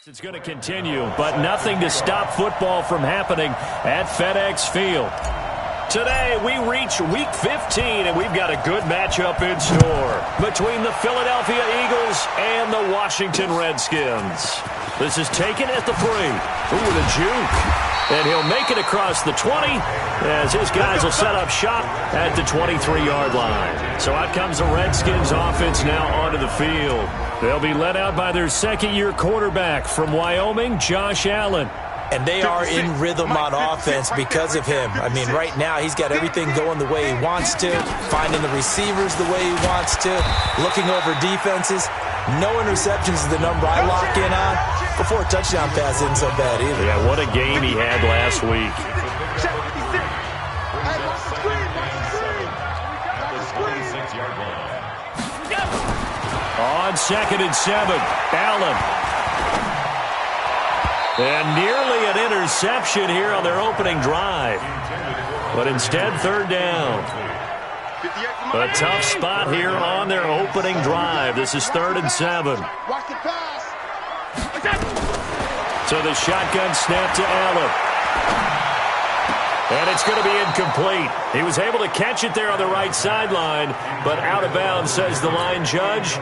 It's going to continue, but nothing to stop football from happening at FedEx Field. Today, we reach Week 15, and we've got a good matchup in store between the Philadelphia Eagles and the Washington Redskins. This is taken at the 3. Ooh, the juke. And he'll make it across the 20 as his guys will set up shop at the 23-yard line. So out comes the Redskins offense now onto the field. They'll be led out by their second-year quarterback from Wyoming, Josh Allen. And they are in rhythm on offense because of him. I mean, right now he's got everything going the way he wants to, finding the receivers the way he wants to, looking over defenses. No interceptions is the number I lock in on. Before a touchdown pass isn't so bad either. Yeah, what a game he had last week. On 2nd and 7, Allen. And nearly an interception here on their opening drive. But instead, 3rd down. A tough spot here on their opening drive. This is 3rd and 7. So the shotgun snap to Allen. And it's going to be incomplete. He was able to catch it there on the right sideline, but out of bounds, says the line judge.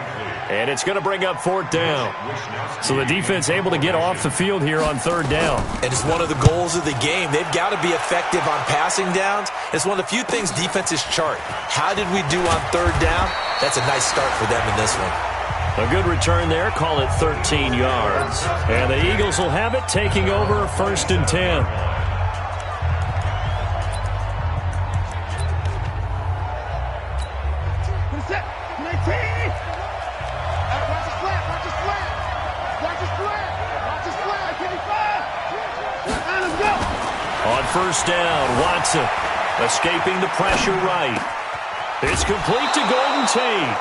And it's going to bring up 4th down. So the defense able to get off the field here on 3rd down. And it's one of the goals of the game. They've got to be effective on passing downs. It's one of the few things defenses chart. How did we do on 3rd down? That's a nice start for them in this one. A good return there. Call it 13 yards. And the Eagles will have it, taking over 1st and 10. On 1st down, Watson escaping the pressure right. It's complete to Golden Tate.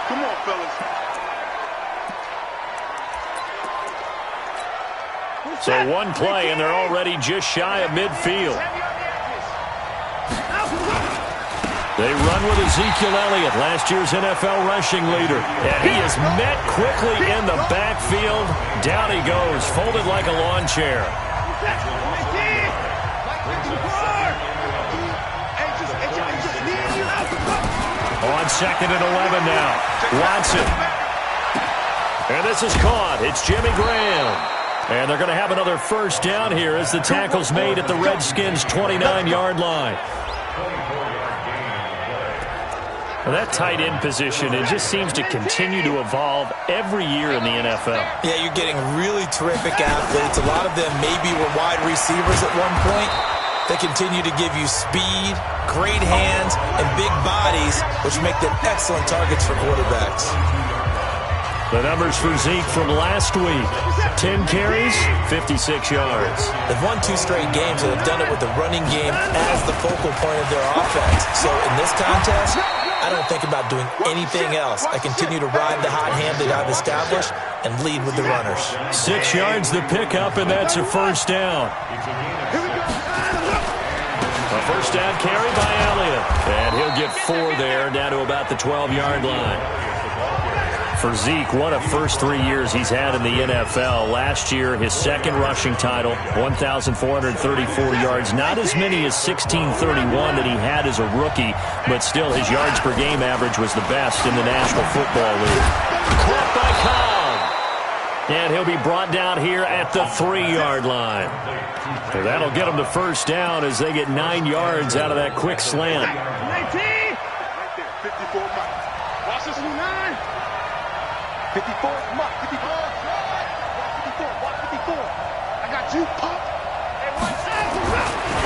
Come on, fellas. So one play, and they're already just shy of midfield. They run with Ezekiel Elliott, last year's NFL rushing leader. And he is met quickly in the backfield. Down he goes, folded like a lawn chair. On 2nd and 11 now. Watson. And this is caught. It's Jimmy Graham. And they're going to have another 1st down here as the tackle's made at the Redskins' 29-yard line. Well, that tight end position, it just seems to continue to evolve every year in the NFL. Yeah, you're getting really terrific athletes. A lot of them maybe were wide receivers at one point. They continue to give you speed, great hands, and big bodies, which make them excellent targets for quarterbacks. The numbers for Zeke from last week. 10 carries, 56 yards. They've won 2 straight games and have done it with the running game as the focal point of their offense. So in this contest, I don't think about doing anything else. I continue to ride the hot hand that I've established and lead with the runners. 6 yards the pickup, and that's a 1st down. A 1st down carry by Elliott. And he'll get 4 there, down to about the 12-yard line. For Zeke, what a first 3 years he's had in the NFL. Last year, his 2nd rushing title, 1,434 yards. Not as many as 1,631 that he had as a rookie, but still his yards per game average was the best in the National Football League. Caught by Cobb. And he'll be brought down here at the 3-yard line. So that'll get him to 1st down as they get 9 yards out of that quick slant. 54, come on, 54. 54, watch 54. I got you, pop.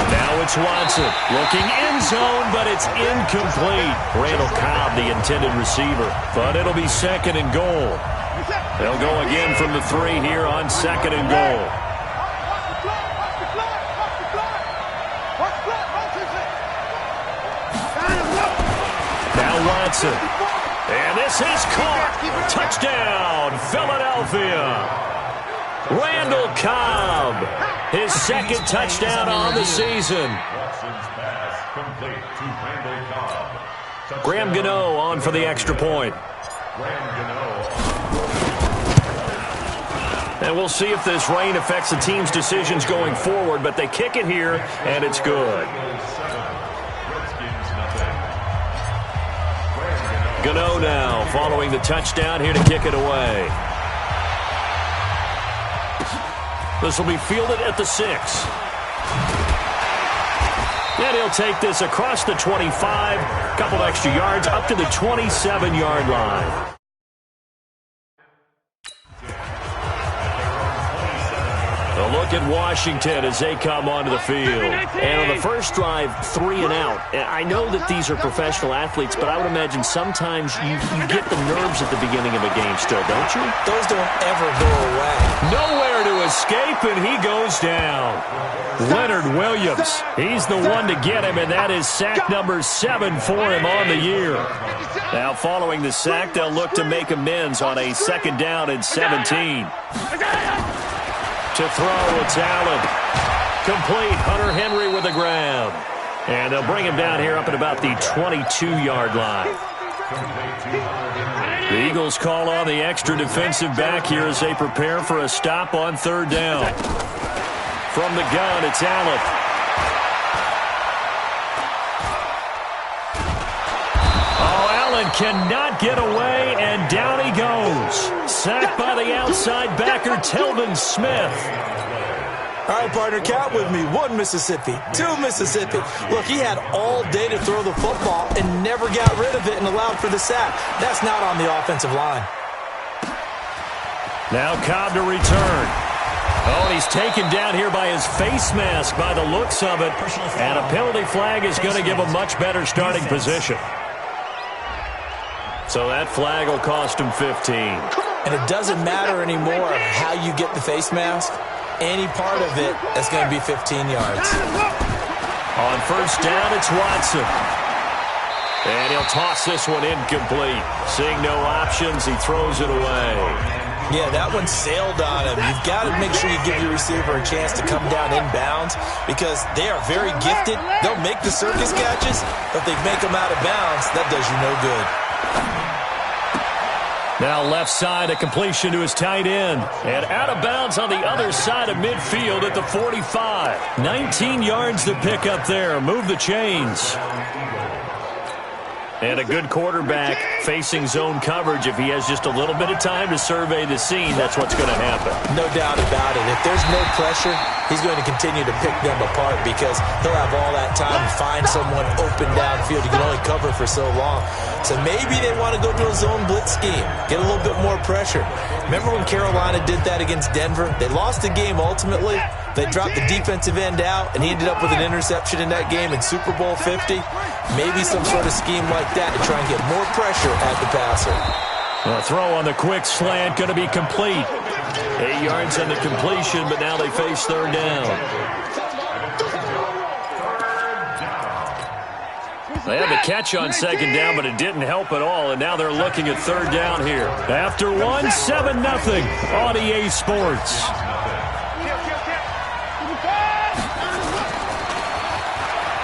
Now it's Watson looking end zone, but it's incomplete. Randall Cobb, the intended receiver, but it'll be 2nd and goal. They'll go again from the 3 here on 2nd and goal. Now Watson. And this is caught. Touchdown, Philadelphia. Randall Cobb, his 2nd touchdown on the season. Graham Gano on for the extra point. And we'll see if this rain affects the team's decisions going forward, but they kick it here, and it's good. Gano now following the touchdown here to kick it away. This will be fielded at the 6. And he'll take this across the 25, a couple extra yards up to the 27-yard line. A look at Washington as they come onto the field. And on the first drive, 3 and out. I know that these are professional athletes, but I would imagine sometimes you get the nerves at the beginning of a game still, don't you? Those don't ever go away. Nowhere to escape, and he goes down. Leonard Williams, he's the one to get him, and that is sack number 7 for him on the year. Now following the sack, they'll look to make amends on a 2nd down and 17. To throw, it's Allen. Complete, Hunter Henry with the ground. And they'll bring him down here up at about the 22-yard line. The Eagles call on the extra defensive back here as they prepare for a stop on 3rd down. From the gun, it's Allen. Oh, Allen cannot get away, and down he goes. Sacked by the outside backer, Telvin Smith. All right, partner, count with me. 1 Mississippi, 2 Mississippi. Look, he had all day to throw the football and never got rid of it and allowed for the sack. That's not on the offensive line. Now Cobb to return. Oh, and he's taken down here by his face mask by the looks of it. And a penalty flag is going to give a much better starting position. So that flag will cost him 15. And it doesn't matter anymore how you get the face mask. Any part of it is going to be 15 yards. On 1st down, it's Watson. And he'll toss this one incomplete. Seeing no options, he throws it away. Yeah, that one sailed on him. You've got to make sure you give your receiver a chance to come down inbounds because they are very gifted. They'll make the circus catches, but if they make them out of bounds, that does you no good. Now left side, a completion to his tight end. And out of bounds on the other side of midfield at the 45. 19 yards to pick up there. Move the chains. And a good quarterback facing zone coverage. If he has just a little bit of time to survey the scene, that's what's going to happen. No doubt about it. If there's no pressure, he's going to continue to pick them apart because he'll have all that time to find someone open downfield. You can only cover for so long. So maybe they want to go to a zone blitz scheme, get a little bit more pressure. Remember when Carolina did that against Denver? They lost the game ultimately. They dropped the defensive end out, and he ended up with an interception in that game in Super Bowl 50. Maybe some sort of scheme like that to try and get more pressure at the passer. A throw on the quick slant, going to be complete. 8 yards on the completion, but now they face 3rd down. They had the catch on 2nd down, but it didn't help at all, and now they're looking at 3rd down here. After 1, 7-0 on EA Sports.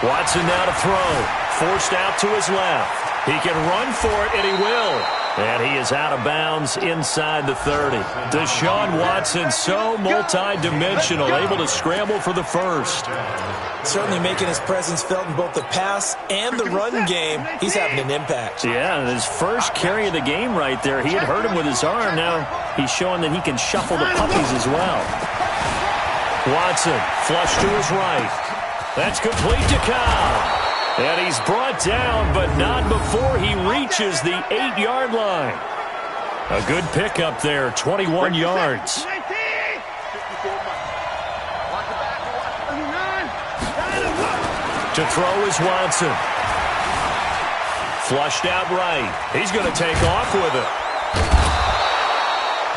Watson now to throw. Forced out to his left. He can run for it, and he will. And he is out of bounds inside the 30. Deshaun Watson, so multi-dimensional, able to scramble for the first. Certainly making his presence felt in both the pass and the run game. He's having an impact. Yeah, and his first carry of the game right there, he had hurt him with his arm. Now he's showing that he can shuffle the puppies as well. Watson, flush to his right. That's complete to Cobb. And he's brought down, but not before he reaches the 8-yard line. A good pickup there, 21 yards. To throw is Watson. Flushed out right. He's going to take off with it.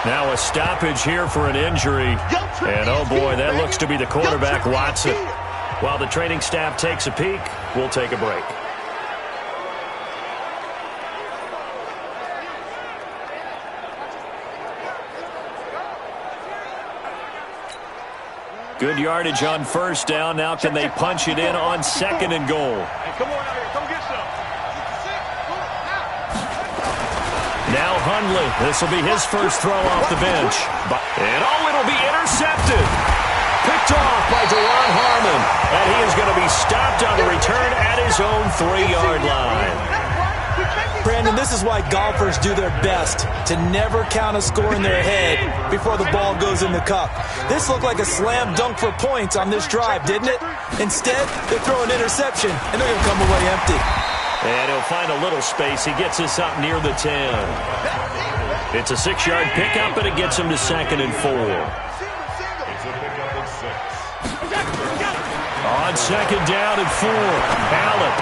Now a stoppage here for an injury. And oh boy, that looks to be the quarterback, Watson. While the training staff takes a peek, we'll take a break. Good yardage on 1st down. Now can they punch it in on 2nd and goal? Hey, come on out here. Come get some. Now Hundley. This will be his first throw off the bench. And oh, his own 3-yard line. Brandon, this is why golfers do their best to never count a score in their head before the ball goes in the cup. This looked like a slam dunk for points on this drive, didn't it? Instead, they throw an interception, and they're going to come away empty. And he'll find a little space. He gets us up near the 10. It's a 6-yard pickup, and it gets him to 2nd and 4. On 2nd down and 4, Allen.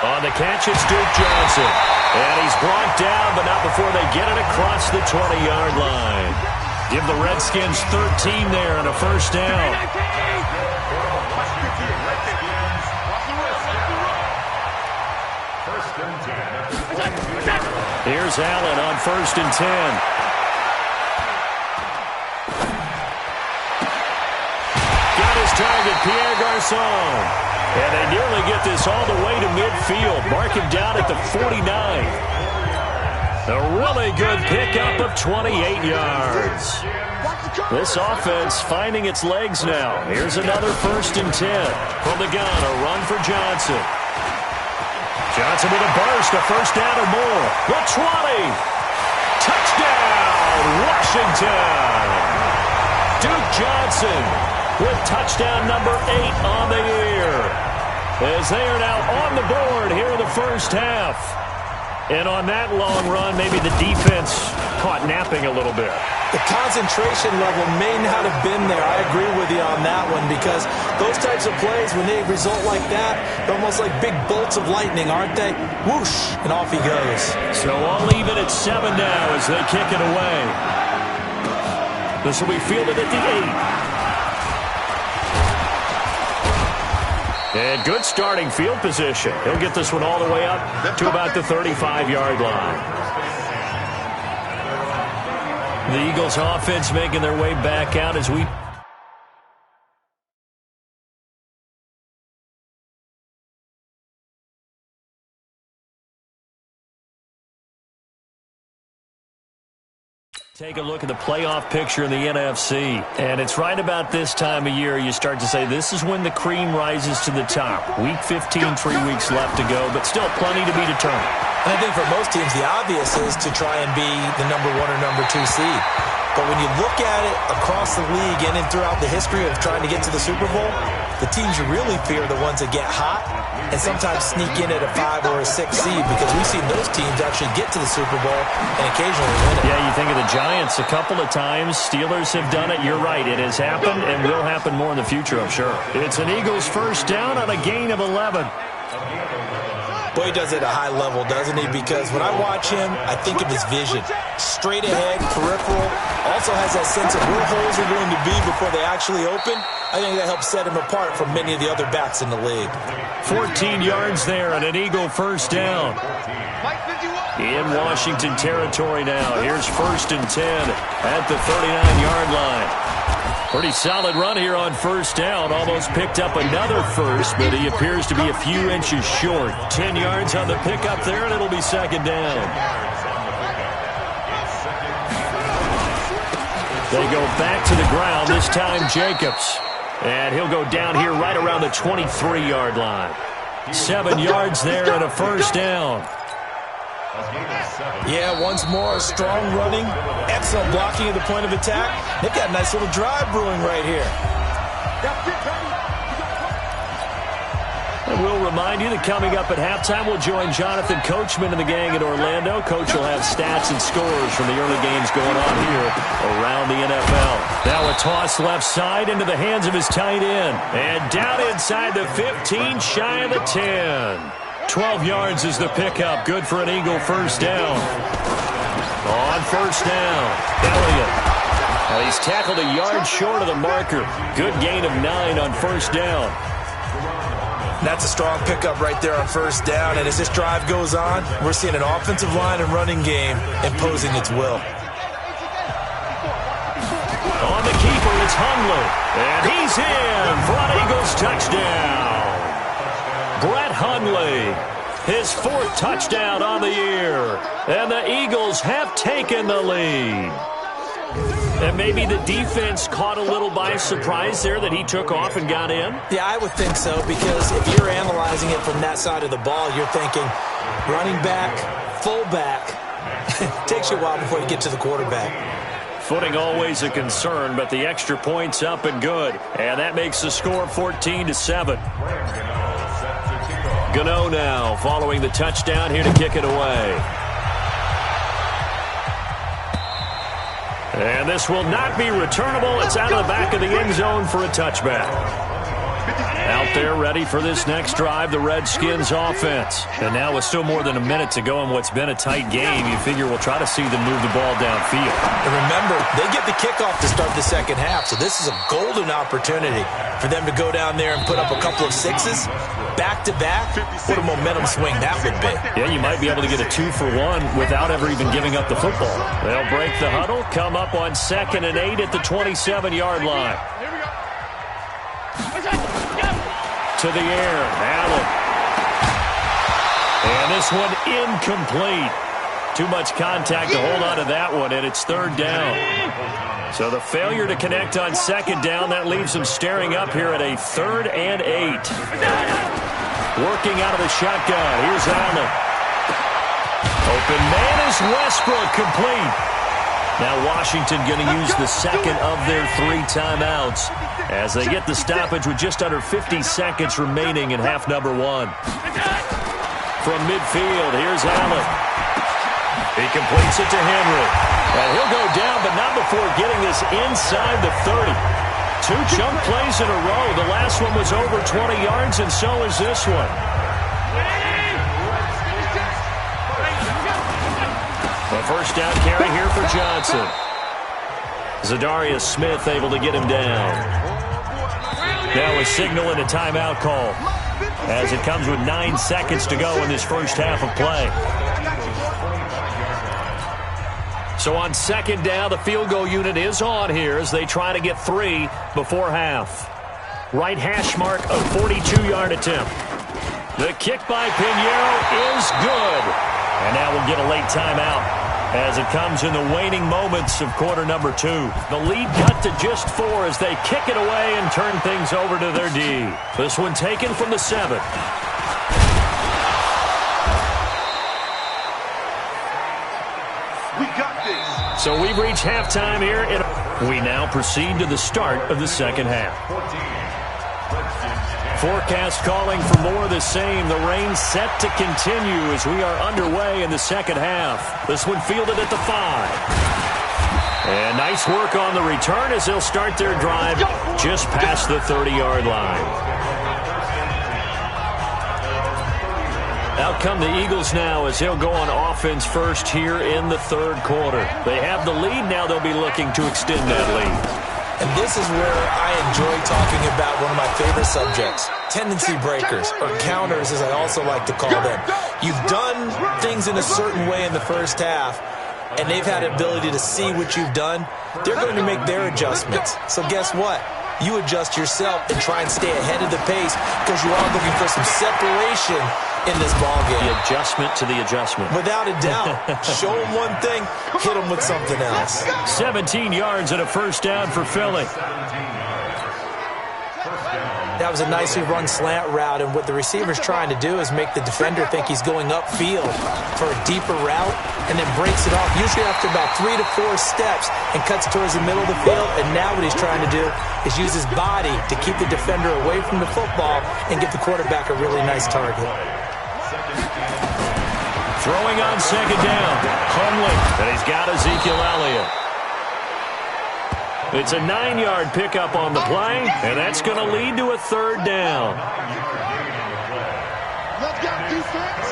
On the catch, it's Duke Johnson. And he's brought down, but not before they get it across the 20-yard line. Give the Redskins 13 there and a first down. Here's Allen on 1st and 10. Got his target, Pierre Garçon. And they nearly get this all the way to midfield. Mark him down at the 49. A really good pickup of 28 yards. This offense finding its legs now. Here's another 1st and 10. From the gun, a run for Johnson. Johnson with a burst, a first down or more. The 20. Touchdown, Washington. Duke Johnson with touchdown number 8 on the year. As they are now on the board here in the first half. And on that long run, maybe the defense caught napping a little bit. The concentration level may not have been there. I agree with you on that one because those types of plays, when they result like that, they're almost like big bolts of lightning, aren't they? Whoosh, and off he goes. So all even at 7 now as they kick it away. This will be fielded at the 8. And good starting field position. He'll get this one all the way up to about the 35-yard line. The Eagles offense making their way back out as we... Take a look at the playoff picture in the NFC. And it's right about this time of year you start to say this is when the cream rises to the top. Week 15, 3 weeks left to go, but still plenty to be determined. And I think for most teams, the obvious is to try and be the number 1 or number 2 seed. But when you look at it across the league and throughout the history of trying to get to the Super Bowl, the teams you really fear are the ones that get hot and sometimes sneak in at a 5 or a 6 seed because we've seen those teams actually get to the Super Bowl and occasionally win it. Yeah, you think of the Giants a couple of times. Steelers have done it. You're right. It has happened and will happen more in the future, I'm sure. It's an Eagles first down on a gain of 11. Boy, he does it at a high level, doesn't he? Because when I watch him, I think of his vision. Straight ahead, peripheral. Also has that sense of where holes are going to be before they actually open. I think that helps set him apart from many of the other backs in the league. 14 yards there and an Eagle first down. In Washington territory now. Here's 1st and 10 at the 39-yard line. Pretty solid run here on first down. Almost picked up another first, but he appears to be a few inches short. 10 yards on the pickup there, and it'll be 2nd down. They go back to the ground, this time Jacobs. And he'll go down here right around the 23-yard line. 7 yards there and a first down. Yeah, once more, strong running, excellent blocking at the point of attack. They've got a nice little drive brewing right here. And we'll remind you that coming up at halftime, we'll join Jonathan Coachman and the gang in Orlando. Coach will have stats and scores from the early games going on here around the NFL. Now a toss left side into the hands of his tight end. And down inside the 15, shy of the 10. 12 yards is the pickup. Good for an Eagle first down. On first down, Elliott. Now he's tackled a yard short of the marker. Good gain of 9 on first down. That's a strong pickup right there on first down. And as this drive goes on, we're seeing an offensive line and running game imposing its will. On the keeper, it's Hundley. And he's in for an Eagles touchdown. Brett Hundley, his 4th touchdown on the year. And the Eagles have taken the lead. And maybe the defense caught a little by surprise there that he took off and got in? Yeah, I would think so, because if you're analyzing it from that side of the ball, you're thinking running back, fullback. It takes you a while before you get to the quarterback. Footing always a concern, but the extra point's up and good. And that makes the score 14-7. Gano now following the touchdown here to kick it away. And this will not be returnable. It's out of the back of the end zone for a touchback. Out there ready for this next drive, the Redskins offense. And now with still more than a minute to go in what's been a tight game, you figure we'll try to see them move the ball downfield. And remember, they get the kickoff to start the second half, so this is a golden opportunity for them to go down there and put up a couple of sixes back-to-back. What a momentum swing that would be. Yeah, you might be able to get a 2-for-1 without ever even giving up the football. They'll break the huddle, come up on 2nd and 8 at the 27-yard line. To the air, Allen. And this one incomplete. Too much contact to hold on to that one, and it's 3rd down. So the failure to connect on 2nd down, that leaves him staring up here at a 3rd and 8. Working out of the shotgun. Here's Allen. Open man is Westbrook, complete. Now Washington going to use the second of their 3 timeouts as they get the stoppage with just under 50 seconds remaining in half number 1. From midfield, here's Allen. He completes it to Henry. And he'll go down, but not before getting this inside the 30. 2 chunk plays in a row. The last one was over 20 yards, and so is this one. A first down carry here for Johnson. Zadarius Smith able to get him down. Now a signal and a timeout call as it comes with 9 seconds to go in this first half of play. So on 2nd down, the field goal unit is on here as they try to get 3 before half. Right hash mark, a 42-yard attempt. The kick by Pinheiro is good. And now we'll get a late timeout as it comes in the waning moments of quarter number 2. The lead cut to just 4 as they kick it away and turn things over to their D. This one taken from the 7. We got this. So we've reached halftime here. We now proceed to the start of the second half. Forecast calling for more of the same. The rain set to continue as we are underway in the second half. This one fielded at the 5. And nice work on the return as they'll start their drive just past the 30-yard line. Out come the Eagles now as they'll go on offense first here in the 3rd quarter. They have the lead. Now they'll be looking to extend that lead. And this is where I enjoy talking about one of my favorite subjects, tendency breakers, or counters as I also like to call them. You've done things in a certain way in the first half, and they've had the ability to see what you've done. They're going to make their adjustments. So guess what? You adjust yourself and try and stay ahead of the pace because you are looking for some separation in this ballgame. The adjustment to the adjustment. Without a doubt. Show them one thing, hit them with something else. 17 yards and a first down for Philly. That was a nicely run slant route, and what the receiver's trying to do is make the defender think he's going upfield for a deeper route and then breaks it off, usually after about 3 to 4 steps, and cuts towards the middle of the field. And now what he's trying to do is use his body to keep the defender away from the football and give the quarterback a really nice target. Throwing on 2nd down, Hundley, and he's got Ezekiel Elliott. It's a 9-yard pickup on the play, and that's going to lead to a 3rd down. Let's go, defense.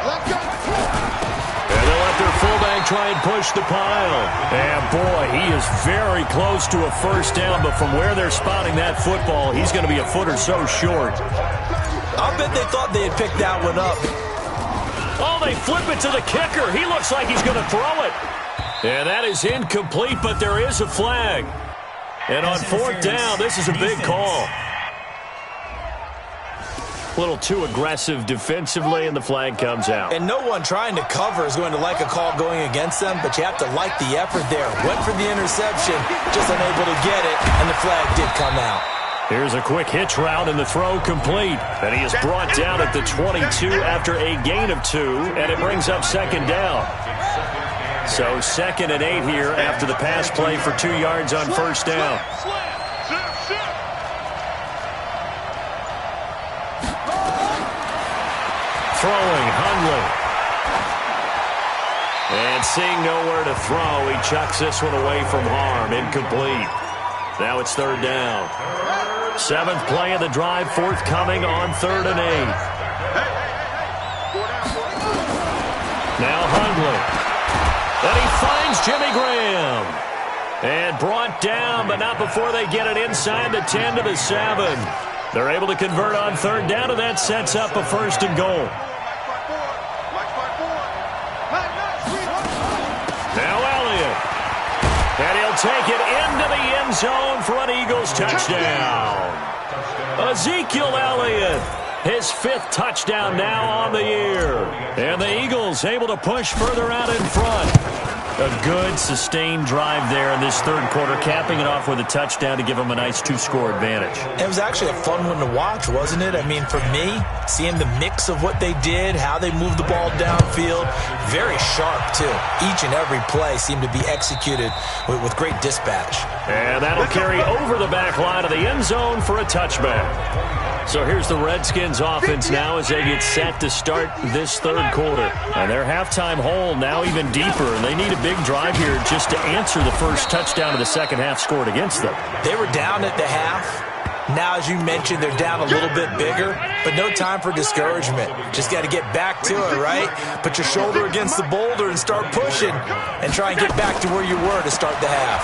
Let's go. And they'll let their fullback try and push the pile. And boy, he is very close to a first down, but from where they're spotting that football, he's going to be a foot or so short. I'll bet they thought they had picked that one up. Oh, they flip it to the kicker. He looks like he's going to throw it. And that is incomplete, but there is a flag. And on 4th down, this is a big call. A little too aggressive defensively, and the flag comes out. And no one trying to cover is going to like a call going against them, but you have to like the effort there. Went for the interception, just unable to get it, and the flag did come out. Here's a quick hitch route, and the throw complete. And he is brought down at the 22 after a gain of 2, and it brings up second down. So 2nd and 8 here after the pass play for 2 yards on first down. Throwing, Hundley. And seeing nowhere to throw, he chucks this one away from harm. Incomplete. Now it's 3rd down. 7th play of the drive, forthcoming on 3rd and 8. Now Hundley. And he finds Jimmy Graham. And brought down, but not before they get it inside the 10 to the 7. They're able to convert on 3rd down, and that sets up a 1st and goal. Now Elliott. And he'll take it into the end zone for an Eagles touchdown. Ezekiel Elliott, his 5th touchdown now on the year. And the Eagles able to push further out in front. A good, sustained drive there in this 3rd quarter, capping it off with a touchdown to give them a nice 2-score advantage. It was actually a fun one to watch, wasn't it? I mean, for me, seeing the mix of what they did, how they moved the ball downfield, very sharp, too. Each and every play seemed to be executed with great dispatch. And that'll carry over the back line of the end zone for a touchback. So here's the Redskins offense now as they get set to start this 3rd quarter. And their halftime hole now even deeper, and they need a big drive here just to answer the first touchdown of the second half scored against them. They were down at the half. Now, as you mentioned, they're down a little bit bigger, but no time for discouragement. Just got to get back to it, right? Put your shoulder against the boulder and start pushing and try and get back to where you were to start the half.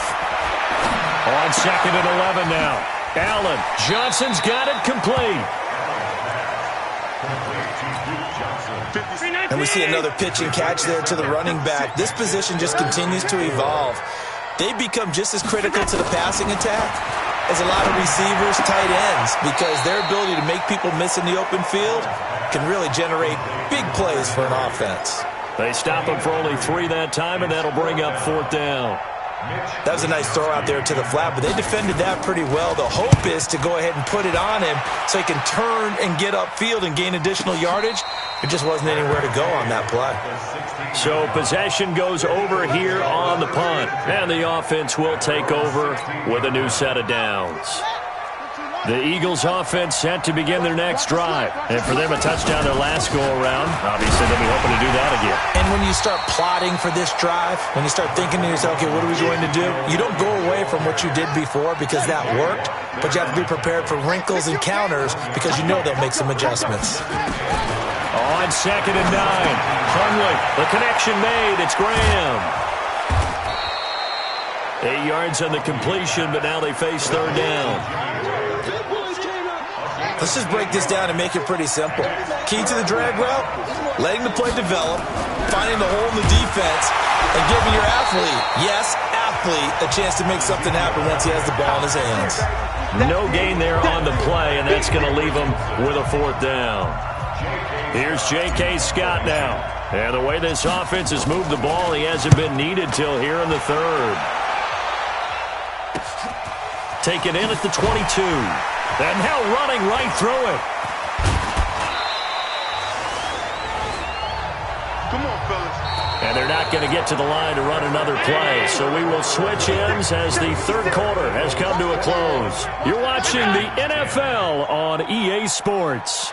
On 2nd and 11 now. Allen, Johnson's got it complete. And we see another pitch and catch there to the running back. This position just continues to evolve. They become just as critical to the passing attack as a lot of receivers, tight ends, because their ability to make people miss in the open field can really generate big plays for an offense. They stop him for only 3 that time, and that'll bring up 4th down. That was a nice throw out there to the flat, but they defended that pretty well. The hope is to go ahead and put it on him so he can turn and get upfield and gain additional yardage. There just wasn't anywhere to go on that play. So possession goes over here on the punt, and the offense will take over with a new set of downs. The Eagles offense set to begin their next drive. And for them, a touchdown their last go-around. Obviously, they'll be hoping to do that again. And when you start plotting for this drive, when you start thinking to yourself, okay, what are we going to do? You don't go away from what you did before because that worked, but you have to be prepared for wrinkles and counters because you know they'll make some adjustments. On 2nd and 9, Hundley, the connection made. It's Graham. 8 yards on the completion, but now they face 3rd down. Let's just break this down and make it pretty simple. Key to the drag route, letting the play develop, finding the hole in the defense, and giving your athlete, a chance to make something happen once he has the ball in his hands. No gain there on the play, and that's going to leave him with a 4th down. Here's J.K. Scott now. And the way this offense has moved the ball, he hasn't been needed till here in the 3rd. Taken in at the 22. And now running right through it. Come on, fellas. And they're not going to get to the line to run another play. So we will switch ends as the 3rd quarter has come to a close. You're watching the NFL on EA Sports.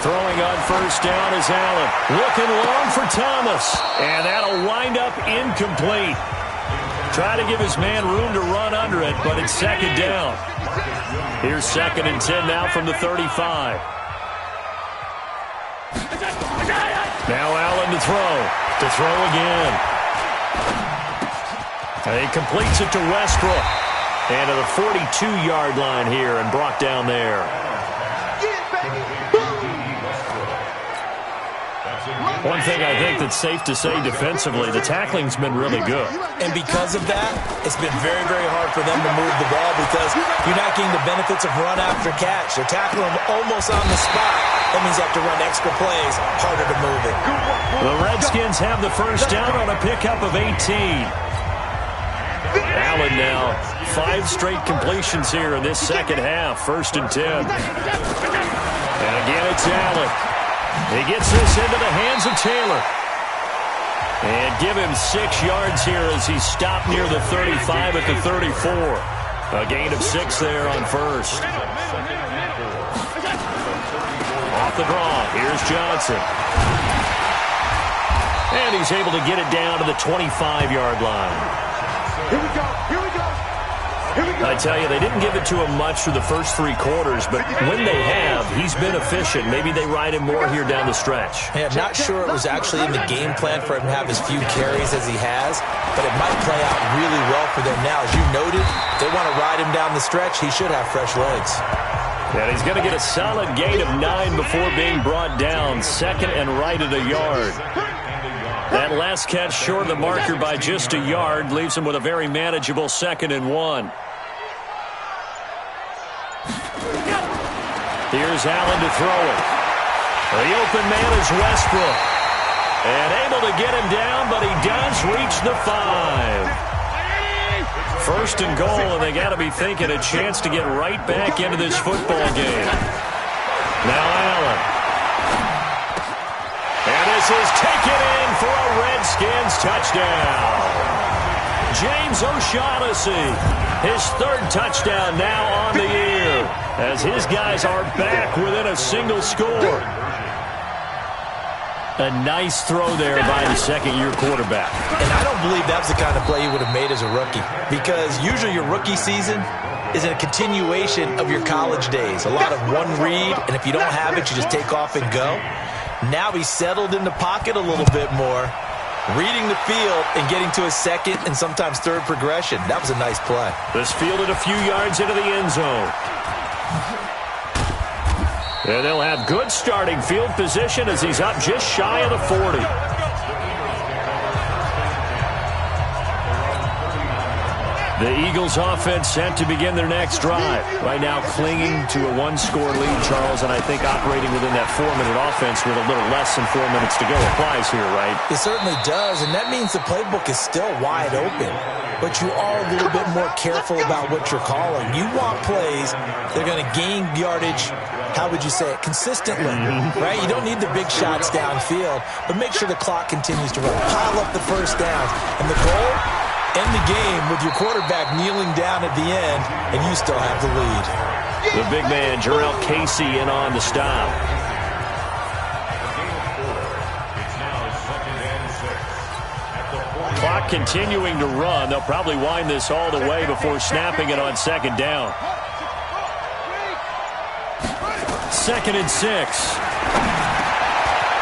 Throwing on 1st down is Allen. Looking long for Thomas. And that'll wind up incomplete. Try to give his man room to run under it, but it's 2nd down. Here's 2nd and 10 now from the 35. Now Allen to throw again. And he completes it to Westbrook. And to the 42-yard line here and brought down there. One thing I think that's safe to say defensively, the tackling's been really good. And because of that, it's been very, very hard for them to move the ball because you're not getting the benefits of run after catch. They're tackling them almost on the spot. That means you have to run extra plays, harder to move it. The Redskins have the first down on a pickup of 18. Allen now, 5 straight completions here in this second half, 1st and 10. And again, it's Allen. He gets this into the hands of Taylor. And give him 6 yards here as he's stopped near the 35 at the 34. A gain of 6 there on first. Off the draw, here's Johnson. And he's able to get it down to the 25-yard line. Here we go. Here we go. Here we go. I tell you, they didn't give it to him much through the first 3 quarters, but when they have, he's been efficient. Maybe they ride him more here down the stretch. Yeah, I'm not sure it was actually in the game plan for him to have as few carries as he has, but it might play out really well for them now. As you noted, they want to ride him down the stretch. He should have fresh legs. And he's going to get a solid gain of 9 before being brought down. 2nd and right at a yard. That last catch short of the marker by just a yard leaves him with a very manageable 2nd and 1. Here's Allen to throw it. The open man is Westbrook. And able to get him down, but he does reach the 5. 1st and goal, and they got to be thinking a chance to get right back into this football game. Now Allen. And this is taken in for a Redskins touchdown. James O'Shaughnessy, his 3rd touchdown now on the year, as his guys are back within a single score. A nice throw there by the 2nd-year quarterback. And I don't believe that's the kind of play he would have made as a rookie, because usually your rookie season is a continuation of your college days. A lot of one read, and if you don't have it, you just take off and go. Now he's settled in the pocket a little bit more, reading the field and getting to his 2nd and sometimes 3rd progression. That was a nice play. This fielded a few yards into the end zone. And they'll have good starting field position as he's up just shy of the 40. The Eagles offense set to begin their next drive. Right now clinging to a 1-score lead, Charles, and I think operating within that 4-minute offense with a little less than 4 minutes to go applies here, right? It certainly does, and that means the playbook is still wide open. But you are a little bit more careful about what you're calling. You want plays that are going to gain yardage, how would you say it, consistently, right? You don't need the big shots downfield, but make sure the clock continues to run. Pile up the first downs, and the goal, end the game with your quarterback kneeling down at the end, and you still have the lead. The big man, Jarrell Casey, in on the stop. Clock continuing to run. They'll probably wind this all the way before snapping it on 2nd down. 2nd and 6.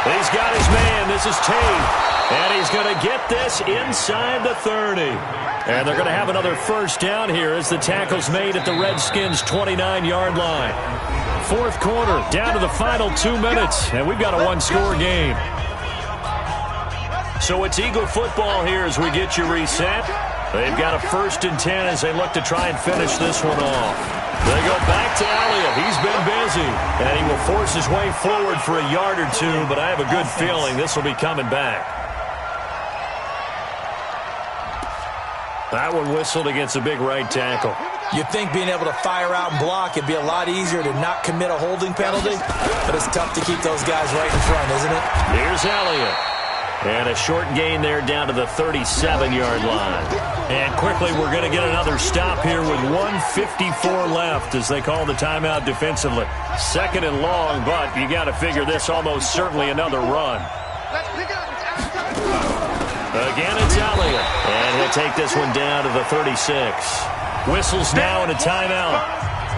He's got his man. This is Tate. And he's going to get this inside the 30. And they're going to have another first down here as the tackle's made at the Redskins' 29-yard line. 4th quarter, down to the final 2 minutes. And we've got a 1-score game. So it's Eagle football here as we get you reset. They've got a 1st and 10 as they look to try and finish this one off. They go back to Elliott. He's been busy. And he will force his way forward for a yard or 2, but I have a good feeling this will be coming back. That one whistled against a big right tackle. You'd think being able to fire out and block, it'd be a lot easier to not commit a holding penalty, but it's tough to keep those guys right in front, isn't it? Here's Elliott. And a short gain there down to the 37-yard line. And quickly, we're going to get another stop here with 1:54 left as they call the timeout defensively. 2nd and long, but you got to figure this almost certainly another run. Again, it's Elliott. And he'll take this one down to the 36. Whistles now and a timeout.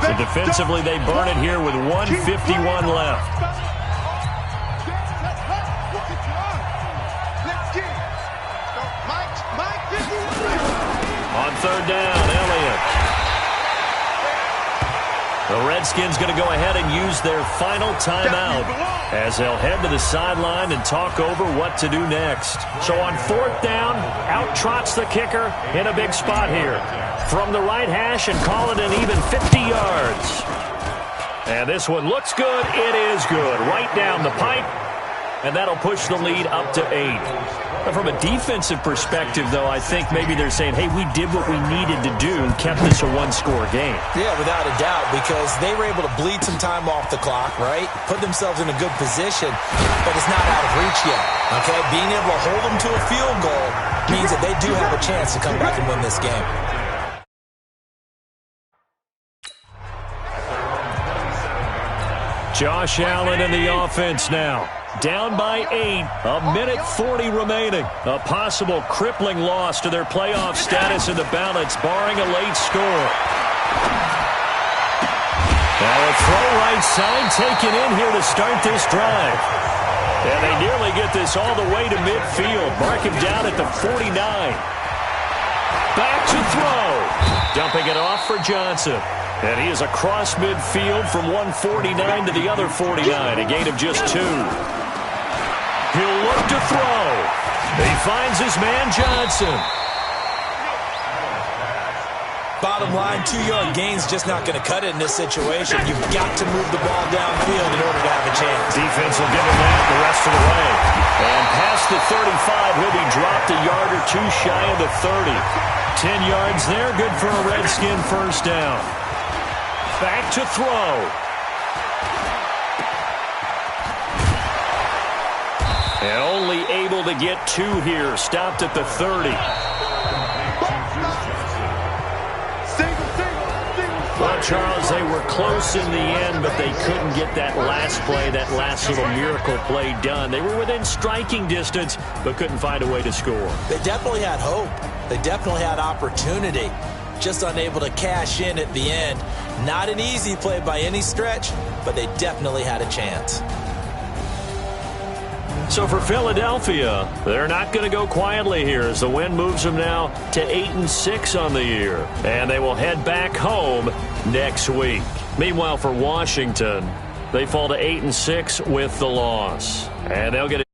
So defensively, they burn it here with 1:51 left. On 3rd down, Elliott. The Redskins going to go ahead and use their final timeout as they'll head to the sideline and talk over what to do next. So on 4th down, out trots the kicker in a big spot here. From the right hash and call it an even 50 yards. And this one looks good. It is good. Right down the pipe. And that'll push the lead up to 8. But from a defensive perspective, though, I think maybe they're saying, hey, we did what we needed to do and kept this a one-score game. Yeah, without a doubt, because they were able to bleed some time off the clock, right? Put themselves in a good position, but it's not out of reach yet, okay? Being able to hold them to a field goal means that they do have a chance to come back and win this game. Josh Allen in the offense now. Down by 8, a minute 40 remaining. A possible crippling loss to their playoff status in the balance, barring a late score. Now a throw right side taken in here to start this drive. And they nearly get this all the way to midfield. Mark him down at the 49. Back to throw. Dumping it off for Johnson. And he is across midfield from 149 to the other 49, a gain of just 2. He'll look to throw. He finds his man Johnson. Bottom line, 2-yard gain's just not going to cut it in this situation. You've got to move the ball downfield in order to have a chance. Defense will give him that the rest of the way. And past the 35, he'll be dropped a yard or 2 shy of the 30. 10 yards there, good for a Redskin first down. Back to throw. And only able to get 2 here. Stopped at the 30. Well, Charles, they were close in the end, but they couldn't get that last play, that last little miracle play done. They were within striking distance, but couldn't find a way to score. They definitely had hope. They definitely had opportunity. Just unable to cash in at the end. Not an easy play by any stretch, but they definitely had a chance. So for Philadelphia, they're not going to go quietly here as the win moves them now to 8-6 on the year. And they will head back home next week. Meanwhile, for Washington, they fall to 8-6 with the loss. And they'll get